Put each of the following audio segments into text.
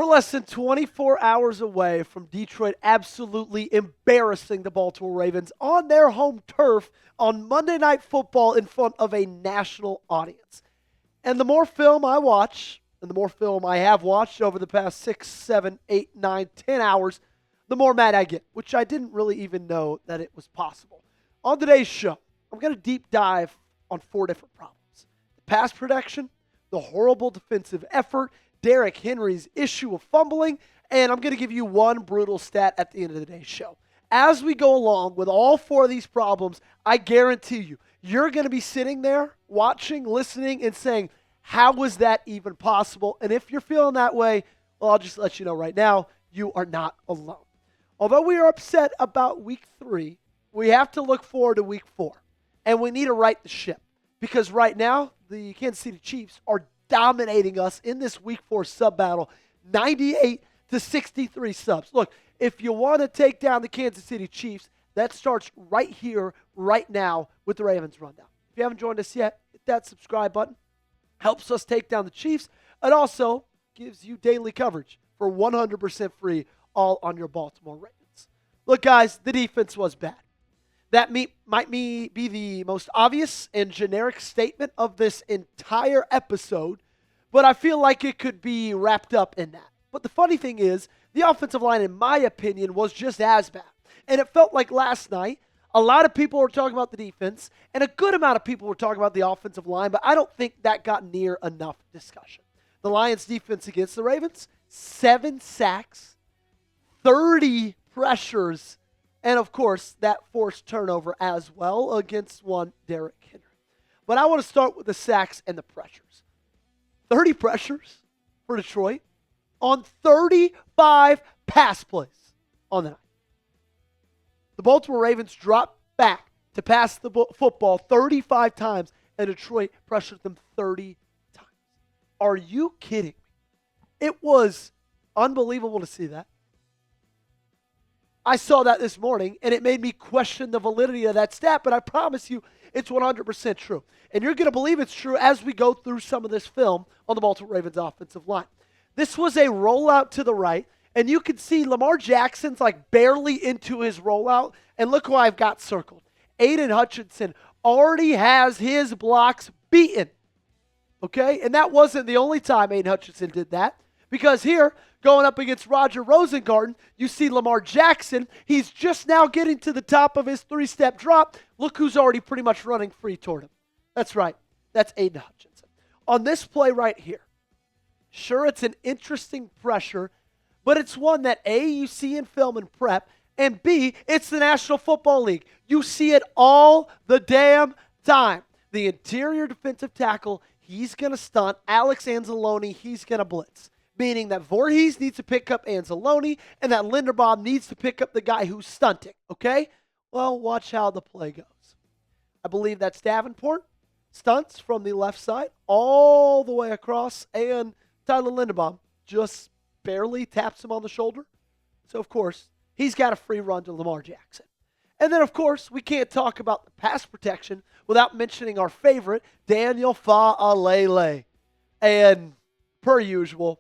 We're less than 24 hours away from Detroit absolutely embarrassing the Baltimore Ravens on their home turf on Monday Night Football in front of a national audience. And the more film I watch, and the more film I have watched over the past 6, 7, 8, 9, 10 hours, the more mad I get, which I didn't really even know that it was possible. On today's show, I'm going to deep dive on 4 different problems. The pass protection, the horrible defensive effort, Derrick Henry's issue of fumbling, and I'm going to give you one brutal stat at the end of the day's show. As we go along with all 4 of these problems, I guarantee you, you're going to be sitting there watching, listening, and saying, how was that even possible? And if you're feeling that way, well, I'll just let you know right now, you are not alone. Although we are upset about week 3, we have to look forward to week 4. And we need to right the ship. Because right now, the Kansas City Chiefs are dominating us in this week 4 sub battle, 98-63 subs. Look, if you want to take down the Kansas City Chiefs, that starts right here, right now with the Ravens Rundown. If you haven't joined us yet, hit that subscribe button. Helps us take down the Chiefs. It also gives you daily coverage for 100% free, all on your Baltimore Ravens. Look, guys, the defense was bad. That might be the most obvious and generic statement of this entire episode, but I feel like it could be wrapped up in that. But the funny thing is, the offensive line, in my opinion, was just as bad. And it felt like last night, a lot of people were talking about the defense, and a good amount of people were talking about the offensive line, but I don't think that got near enough discussion. The Lions' defense against the Ravens, 7 sacks, 30 pressures, and, of course, that forced turnover as well against one Derrick Henry. But I want to start with the sacks and the pressures. 30 pressures for Detroit on 35 pass plays on the night. The Baltimore Ravens dropped back to pass the football 35 times, and Detroit pressured them 30 times. Are you kidding me? It was unbelievable to see that. I saw that this morning, and it made me question the validity of that stat, but I promise you it's 100% true. And you're going to believe it's true as we go through some of this film on the Baltimore Ravens offensive line. This was a rollout to the right, and you can see Lamar Jackson's like barely into his rollout, and look who I've got circled. Aiden Hutchinson already has his blocks beaten, okay? And that wasn't the only time Aiden Hutchinson did that, because here, going up against Roger Rosengarten, you see Lamar Jackson. He's just now getting to the top of his 3-step drop. Look who's already pretty much running free toward him. That's right. That's Aiden Hutchinson. On this play right here, sure, it's an interesting pressure, but it's one that A, you see in film and prep, and B, it's the National Football League. You see it all the damn time. The interior defensive tackle, he's going to stunt. Alex Anzalone, he's going to blitz. Meaning that Voorhees needs to pick up Anzalone and that Linderbaum needs to pick up the guy who's stunting, okay? Well, watch how the play goes. I believe that's Davenport, stunts from the left side all the way across, and Tyler Linderbaum just barely taps him on the shoulder. So, of course, he's got a free run to Lamar Jackson. And then, of course, we can't talk about the pass protection without mentioning our favorite, Daniel Faalele. And per usual,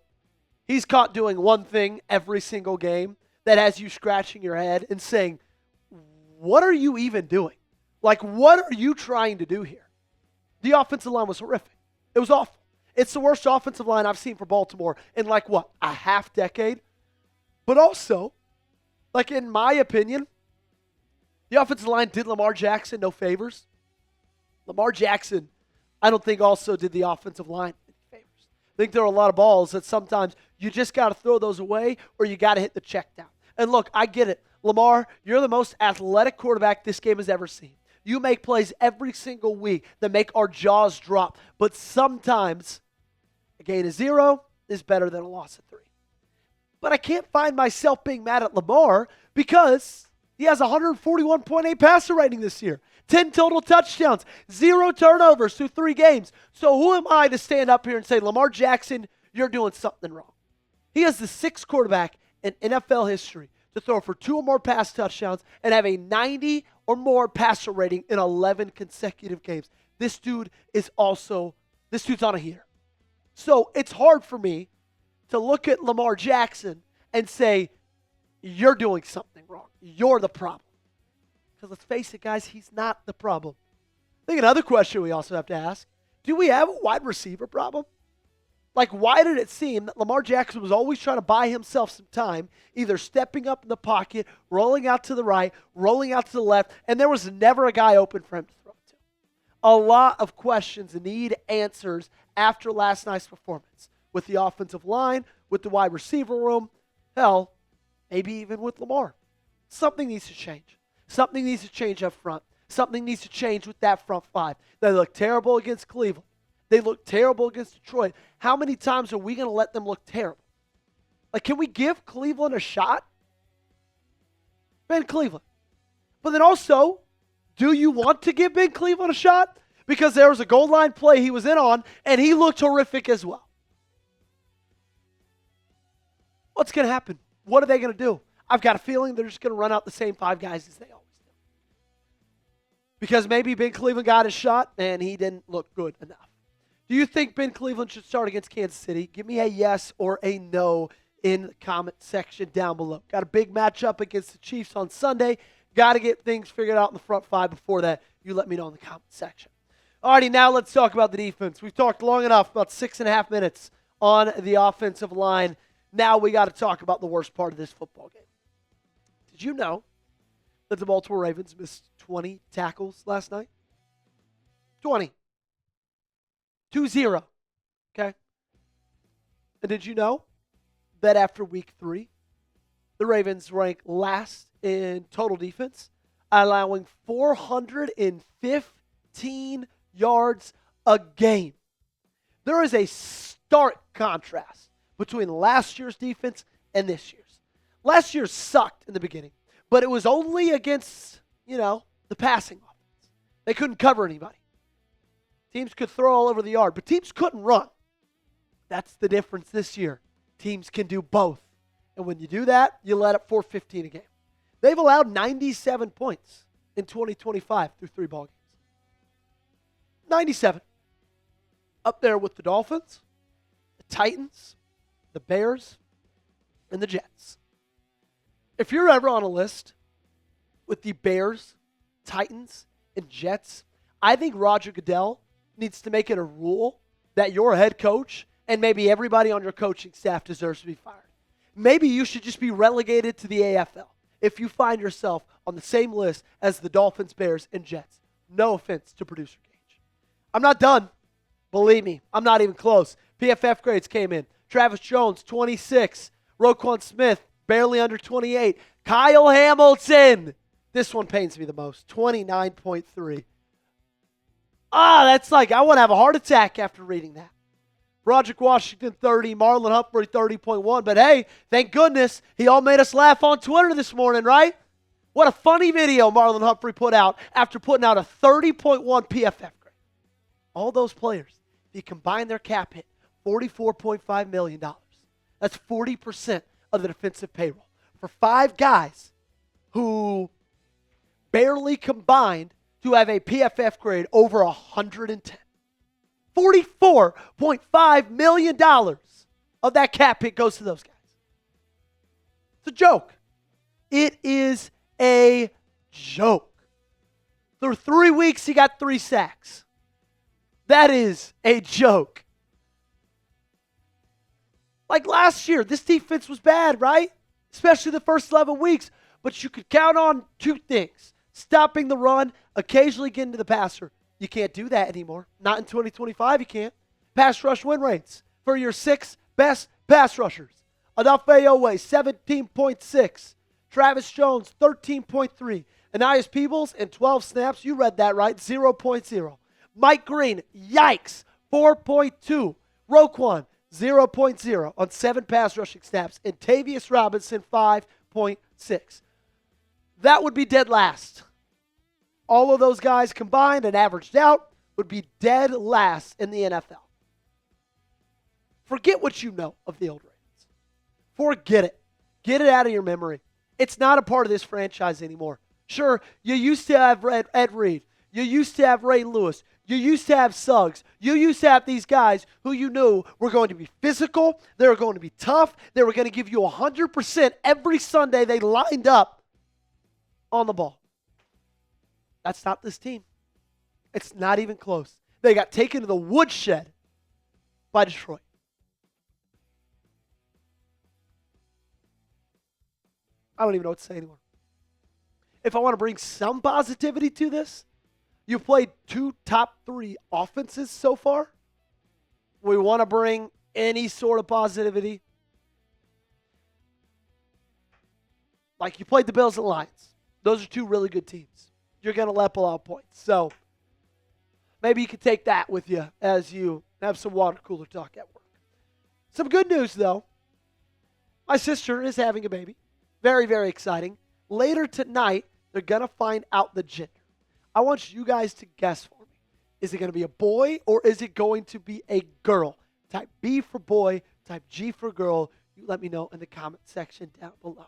he's caught doing one thing every single game that has you scratching your head and saying, what are you even doing? Like, what are you trying to do here? The offensive line was horrific. It was awful. It's the worst offensive line I've seen for Baltimore in like, what, a half decade? But also, like in my opinion, the offensive line did Lamar Jackson no favors. Lamar Jackson, I don't think also did the offensive line any favors. I think there are a lot of balls that sometimes you just got to throw those away or you got to hit the check down. And look, I get it. Lamar, you're the most athletic quarterback this game has ever seen. You make plays every single week that make our jaws drop. But sometimes a gain of 0 is better than a loss of 3. But I can't find myself being mad at Lamar because he has 141.8 passer rating this year. 10 total touchdowns, 0 turnovers through 3 games. So who am I to stand up here and say, Lamar Jackson, you're doing something wrong? He is the 6th quarterback in NFL history to throw for 2 or more pass touchdowns and have a 90 or more passer rating in 11 consecutive games. This dude's on a heater. So it's hard for me to look at Lamar Jackson and say, you're doing something wrong. You're the problem. Because let's face it, guys, he's not the problem. I think another question we also have to ask, do we have a wide receiver problem? Like, why did it seem that Lamar Jackson was always trying to buy himself some time, either stepping up in the pocket, rolling out to the right, rolling out to the left, and there was never a guy open for him to throw to? A lot of questions need answers after last night's performance with the offensive line, with the wide receiver room, hell, maybe even with Lamar. Something needs to change. Something needs to change up front. Something needs to change with that front five. They look terrible against Cleveland. They look terrible against Detroit. How many times are we going to let them look terrible? Like, can we give Cleveland a shot? Ben Cleveland. But then also, do you want to give Ben Cleveland a shot? Because there was a goal line play he was in on, and he looked horrific as well. What's going to happen? What are they going to do? I've got a feeling they're just going to run out the same 5 guys as they always do. Because maybe Ben Cleveland got his shot, and he didn't look good enough. Do you think Ben Cleveland should start against Kansas City? Give me a yes or a no in the comment section down below. Got a big matchup against the Chiefs on Sunday. Got to get things figured out in the front 5 before that. You let me know in the comment section. Alrighty, now let's talk about the defense. We've talked long enough, about 6.5 minutes on the offensive line. Now we got to talk about the worst part of this football game. Did you know that the Baltimore Ravens missed 20 tackles last night? 20. 2-0. Okay? And did you know that after week 3, the Ravens rank last in total defense, allowing 415 yards a game? There is a stark contrast between last year's defense and this year's. Last year sucked in the beginning, but it was only against, the passing offense. They couldn't cover anybody. Teams could throw all over the yard, but teams couldn't run. That's the difference this year. Teams can do both. And when you do that, you let up 415 a game. They've allowed 97 points in 2025 through 3 ball games. 97. Up there with the Dolphins, the Titans, the Bears, and the Jets. If you're ever on a list with the Bears, Titans, and Jets, I think Roger Goodell needs to make it a rule that your head coach and maybe everybody on your coaching staff deserves to be fired. Maybe you should just be relegated to the AFL if you find yourself on the same list as the Dolphins, Bears, and Jets. No offense to producer Gage. I'm not done. Believe me, I'm not even close. PFF grades came in. Travis Jones, 26. Roquan Smith, barely under 28. Kyle Hamilton, this one pains me the most, 29.3. That's like, I want to have a heart attack after reading that. Broderick Washington, 30. Marlon Humphrey, 30.1. But hey, thank goodness he all made us laugh on Twitter this morning, right? What a funny video Marlon Humphrey put out after putting out a 30.1 PFF grade. All those players, if you combine their cap hit, $44.5 million. That's 40% of the defensive payroll. For 5 guys who barely combined to have a PFF grade over 110. $44.5 million of that cap hit goes to those guys. It's a joke. It is a joke. Through 3 weeks, he got 3 sacks. That is a joke. Like last year, this defense was bad, right? Especially the first 11 weeks. But you could count on 2 things. Stopping the run, occasionally getting to the passer. You can't do that anymore. Not in 2025, you can't. Pass rush win rates for your 6 best pass rushers. Odafe Oweh, 17.6. Travis Jones, 13.3. Anais Peebles, in 12 snaps, you read that right, 0.0. Mike Green, yikes, 4.2. Roquan, 0.0 on 7 pass rushing snaps. And Tavius Robinson, 5.6. That would be dead last. All of those guys combined and averaged out would be dead last in the NFL. Forget what you know of the old Ravens. Forget it. Get it out of your memory. It's not a part of this franchise anymore. Sure, you used to have Ed Reed. You used to have Ray Lewis. You used to have Suggs. You used to have these guys who you knew were going to be physical. They were going to be tough. They were going to give you 100% every Sunday they lined up on the ball. That's not this team. It's not even close. They got taken to the woodshed by Detroit. I don't even know what to say anymore. If I want to bring some positivity to this, you've played 2 top 3 offenses so far. We want to bring any sort of positivity. Like you played the Bills and Lions. Those are 2 really good teams. You're going to let a lot of points. So maybe you can take that with you as you have some water cooler talk at work. Some good news, though. My sister is having a baby. Very, very exciting. Later tonight, they're going to find out the gender. I want you guys to guess for me. Is it going to be a boy or is it going to be a girl? Type B for boy, type G for girl. You let me know in the comment section down below.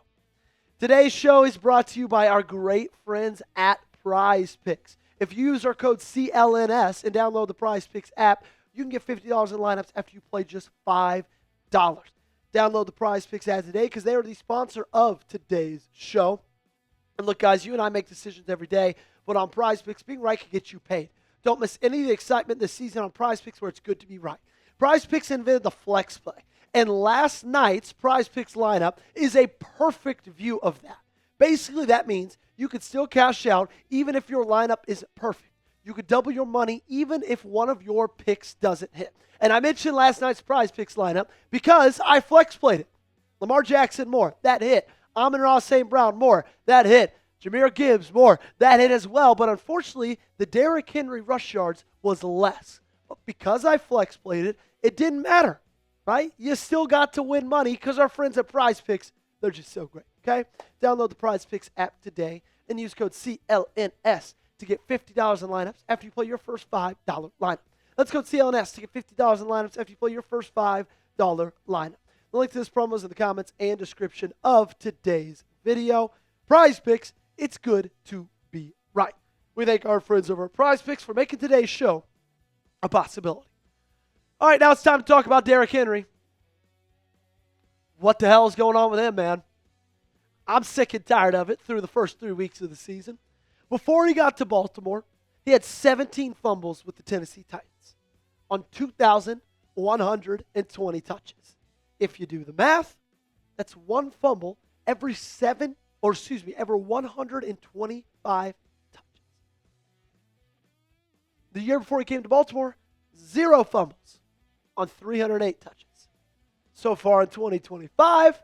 Today's show is brought to you by our great friends at Prize Picks. If you use our code CLNS and download the Prize Picks app, you can get $50 in lineups after you play just $5. Download the Prize Picks app today because they are the sponsor of today's show. And look, guys, you and I make decisions every day, but on Prize Picks, being right can get you paid. Don't miss any of the excitement this season on Prize Picks where it's good to be right. Prize Picks invented the flex play, and last night's Prize Picks lineup is a perfect view of that. Basically, that means you could still cash out even if your lineup isn't perfect. You could double your money even if one of your picks doesn't hit. And I mentioned last night's Prize Picks lineup because I flex played it. Lamar Jackson, more. That hit. Amon-Ra St. Brown, more. That hit. Jahmyr Gibbs, more. That hit as well. But unfortunately, the Derrick Henry rush yards was less. But because I flex played it, it didn't matter, right? You still got to win money because our friends at Prize Picks, they're just so great, okay? Download the Prize Picks app today and use code CLNS to get $50 in lineups after you play your first $5 lineup. Let's go to CLNS to get $50 in lineups after you play your first $5 lineup. The link to this promo is in the comments and description of today's video. Prize Picks, it's good to be right. We thank our friends over at Prize Picks for making today's show a possibility. All right, now it's time to talk about Derrick Henry. What the hell is going on with him, man? I'm sick and tired of it through the first 3 weeks of the season. Before he got to Baltimore, he had 17 fumbles with the Tennessee Titans on 2,120 touches. If you do the math, that's one fumble every 125 touches. The year before he came to Baltimore, 0 fumbles on 308 touches. So far in 2025,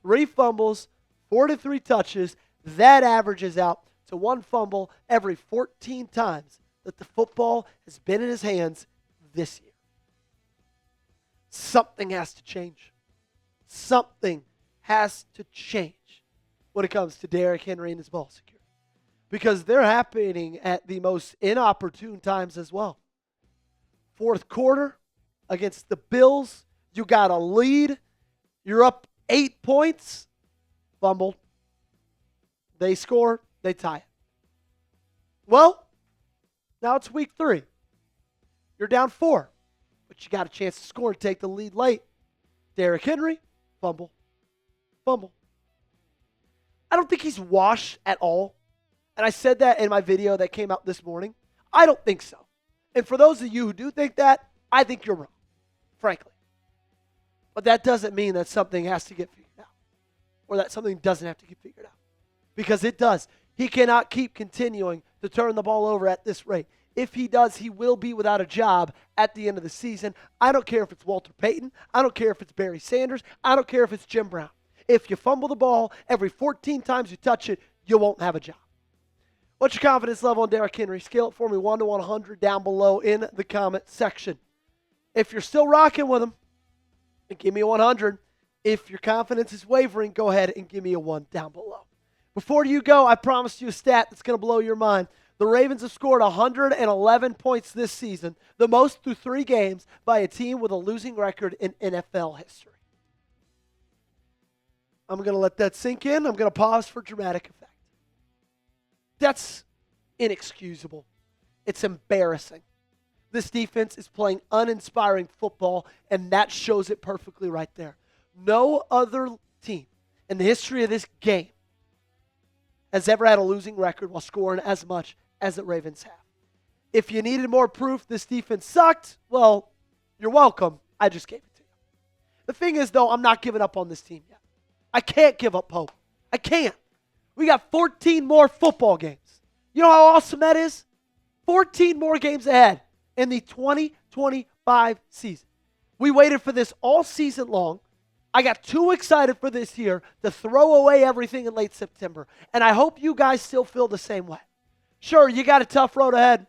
3 fumbles, 43 touches. That averages out to 1 fumble every 14 times that the football has been in his hands this year. Something has to change. Something has to change when it comes to Derrick Henry and his ball security. Because they're happening at the most inopportune times as well. Fourth quarter against the Bills, you got a lead. You're up 8 points. Fumbled. They score. They tie it. Well, now it's week 3. You're down 4. But you got a chance to score and take the lead late. Derrick Henry, fumble. Fumble. I don't think he's washed at all. And I said that in my video that came out this morning. I don't think so. And for those of you who do think that, I think you're wrong, frankly. But that doesn't mean that something has to get figured out. Or that something doesn't have to get figured out. Because it does. He cannot keep continuing to turn the ball over at this rate. If he does, he will be without a job at the end of the season. I don't care if it's Walter Payton. I don't care if it's Barry Sanders. I don't care if it's Jim Brown. If you fumble the ball every 14 times you touch it, you won't have a job. What's your confidence level on Derrick Henry? Scale it for me 1 to 100 down below in the comment section. If you're still rocking with him, give me a 100. If your confidence is wavering, go ahead and give me a 1 down below. Before you go, I promised you a stat that's going to blow your mind. The Ravens have scored 111 points this season, the most through 3 games by a team with a losing record in NFL history. I'm going to let that sink in. I'm going to pause for dramatic effect. That's inexcusable. It's embarrassing. This defense is playing uninspiring football, and that shows it perfectly right there. No other team in the history of this game has ever had a losing record while scoring as much as the Ravens have. If you needed more proof this defense sucked, well, you're welcome. I just gave it to you. The thing is, though, I'm not giving up on this team yet. I can't give up hope. I can't. We got 14 more football games. You know how awesome that is? 14 more games ahead in the 2025 season. We waited for this all season long. I got too excited for this year to throw away everything in late September. And I hope you guys still feel the same way. Sure, you got a tough road ahead.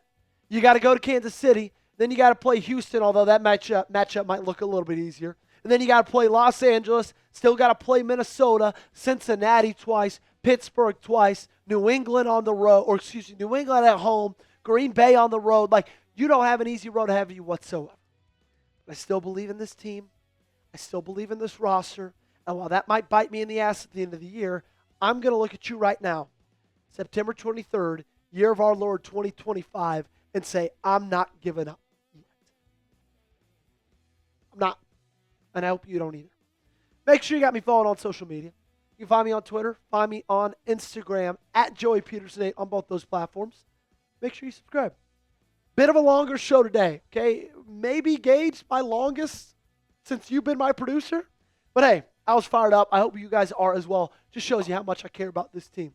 You got to go to Kansas City. Then you got to play Houston, although that matchup might look a little bit easier. And then you got to play Los Angeles. Still got to play Minnesota, Cincinnati twice, Pittsburgh twice, New England on the road, New England at home, Green Bay on the road. Like, you don't have an easy road ahead of you whatsoever. But I still believe in this team. I still believe in this roster. And while that might bite me in the ass at the end of the year, I'm going to look at you right now, September 23rd, year of our Lord 2025, and say, I'm not giving up yet. I'm not. And I hope you don't either. Make sure you got me followed on social media. You can find me on Twitter. Find me on Instagram at Joey Peterson8 on both those platforms. Make sure you subscribe. Bit of a longer show today, okay? Maybe Gage, my longest since you've been my producer. But hey, I was fired up. I hope you guys are as well. Just shows you how much I care about this team.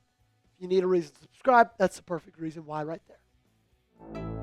If you need a reason to subscribe, that's the perfect reason why right there.